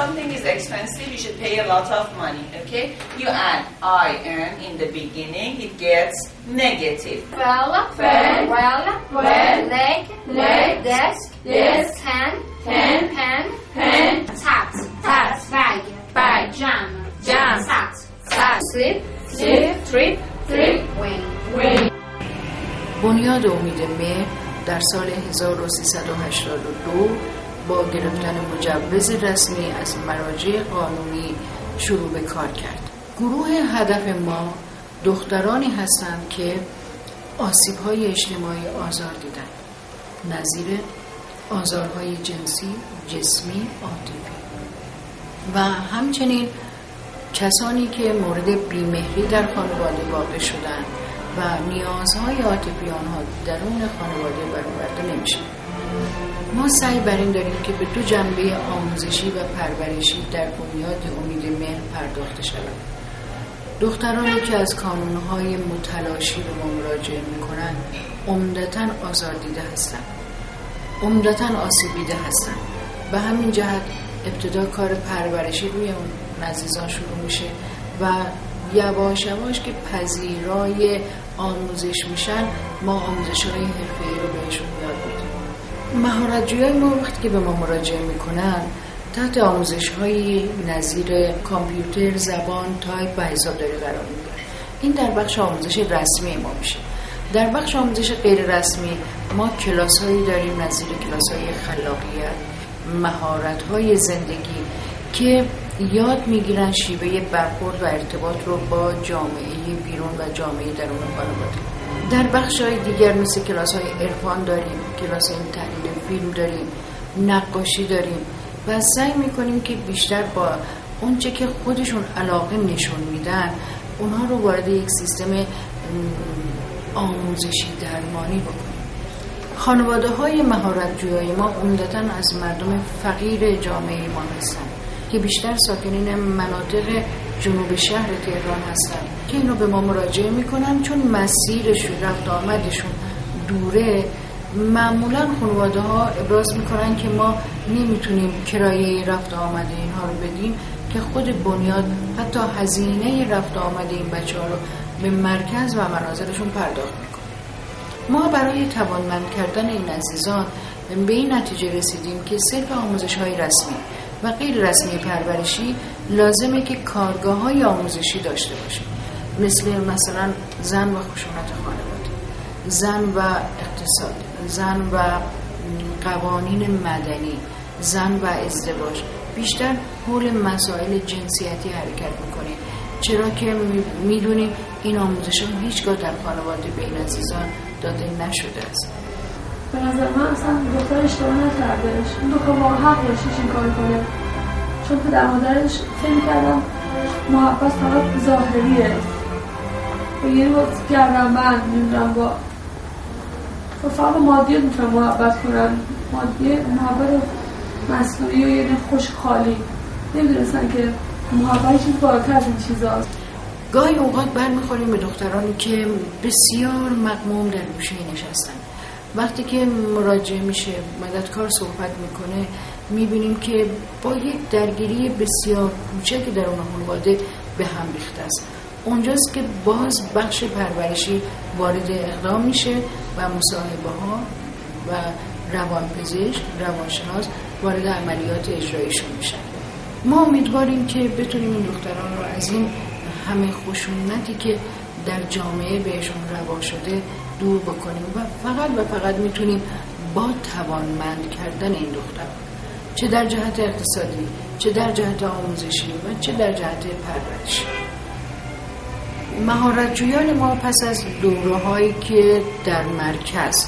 Something is expensive, you should pay a lot of money, okay? You add IN in the beginning, it gets negative. Well, leg, desk, pen, tat, bag, jam, sat, slip, trip, wing. بنیاد امید مهر در سال 1382 با گرفتن مجوز رسمی از مراجع قانونی شروع به کار کرد. گروه هدف ما دخترانی هستند که آسیب‌های اجتماعی آزار دیدند، نظیر آزارهای جنسی، جسمی، عاطفی و همچنین کسانی که مورد بیمهری در خانواده واقع شدند و نیازهای عاطفی آنها درون خانواده برآورده نمیشه. ما سعی بر این داریم که به دو جنبه آموزشی و پرورشی در بنیاد امید مهر پرداخته شود. دخترانی که از کانونهای متلاشی به ما مراجعه میکنند عمدتاً آزار دیده هستند، عمدتاً آسیب دیده هستند. به همین جهت ابتدا کار پرورشی روی اون عزیزان شروع میشه و یواش یواش که پذیرای آموزش میشن ما آموزش‌های حرفه‌ای رو بهشون یاد میدیم. مهارت‌جویای ما وقتی که به ما مراجعه میکنن تحت آموزش‌های نظیر کامپیوتر، زبان، تایپ و حسابداری قرار میگیرن. این در بخش آموزش رسمی ما میشه. در بخش آموزش غیر رسمی ما کلاس‌هایی داریم نظیر کلاس‌های خلاقیت، مهارت‌های زندگی که یاد میگیرن شیوه برخورد و ارتباط رو با جامعه بیرون و جامعه درون خانواده. در بخش‌های دیگر مثل کلاس‌های عرفان داریم، کلاس‌های تحلیل فیلم داریم، نقاشی داریم و سعی میکنیم که بیشتر با اونچه که خودشون علاقه نشون میدن اونها رو وارد یک سیستم آموزشی درمانی بکنیم. خانواده‌های مهارت‌جویای ما عمدتاً از مردم فقیر جامعه ما هستند که بیشتر ساکنین مناطق جنوب شهر تهران هستند که اینو به ما مراجعه میکنن چون مسیرشون رفت آمدشون دوره. معمولا خانواده ها ابراز میکنن که ما نمیتونیم کرایه رفت آمد اینها رو بدیم که خود بنیاد حتی هزینه رفت آمد این بچه ها رو به مرکز و منازلشون پرداخت میکنه. ما برای توانمند کردن این عزیزان به این نتیجه رسیدیم که صرف آموزش های رسمی و غیر رسمی پرورشی لازمه که کارگاه‌های آموزشی داشته باشیم، مثلا زن و خشونت خانواده، زن و اقتصاد، زن و قوانین مدنی، زن و ازدواج. بیشتر حول مسائل جنسیتی حرکت میکنیم چرا که میدونیم این آموزش‌ها هیچگاه در خانواده به این عزیزان داده نشده است. به نظر من اصلا دختر اشتباه نکردش، این دختر واقعا حق داشتش این کار کنه، چون پدر مادرش فکر کردم محبت فقط ظاهریه و یه با گردنبند نمیدونم با فقط مادیات میتونم محبت کنن، محبت مصنوعی و یه خوش خالی. نمیدونستن که محبت چیز بالاتر از این چیزاست. گاهی اوقات برمیخوریم به دخترانی که بسیار مغموم در گوشه نشستن. وقتی که مراجعه میشه مددکار صحبت میکنه میبینیم که با یک درگیری بسیار کوچکی در اون خانواده به هم ریخته است. اونجاست که باز بخش پرورشی وارد اقدام میشه و مصاحبه ها و روانپزشک، روانشناس وارد عملیات اجراییشون میشن. ما امیدواریم که بتونیم این دختران رو از این همه خشونتی که در جامعه بهشون روا شده دور بکنیم و فقط میتونیم با توانمند کردن این دختران، چه در جهت اقتصادی، چه در جهت آموزشی و چه در جهت پرورشی. مهارتجویان ما پس از دوره‌هایی که در مرکز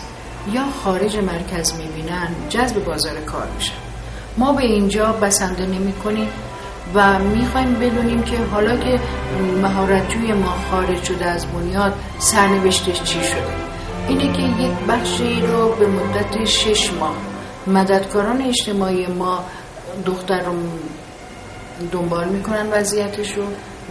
یا خارج مرکز میبینن جذب بازار کار میشن. ما به اینجا بسنده نمی کنیم و میخوایم بدونیم که حالا که مهارتجوی ما خارج شده از بنیاد سرنوشتش چی شده. اینه که یک بخشی رو به مدت 6 ماه مددکاران اجتماعی ما دختر رو دنبال میکنن وضعیتش رو.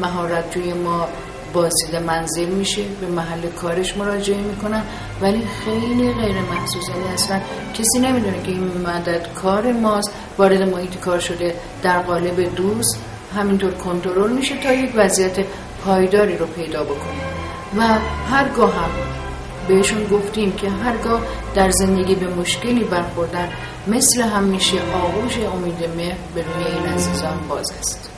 مهارتجوی ما بازدید منزل میشه، به محل کارش مراجعه میکنن، ولی خیلی غیر محسوس، یعنی اصلا کسی نمیدونه که این مددکار ماست، وارد محیط کار شده، در قالب دوست همینطور کنترل میشه تا یک وضعیت پایداری رو پیدا بکنه. و هرگاه هم بهشون گفتیم که هرگاه در زندگی به مشکلی برخوردن مثل همیشه آغوش امید مهر به روی این عزیزان باز است.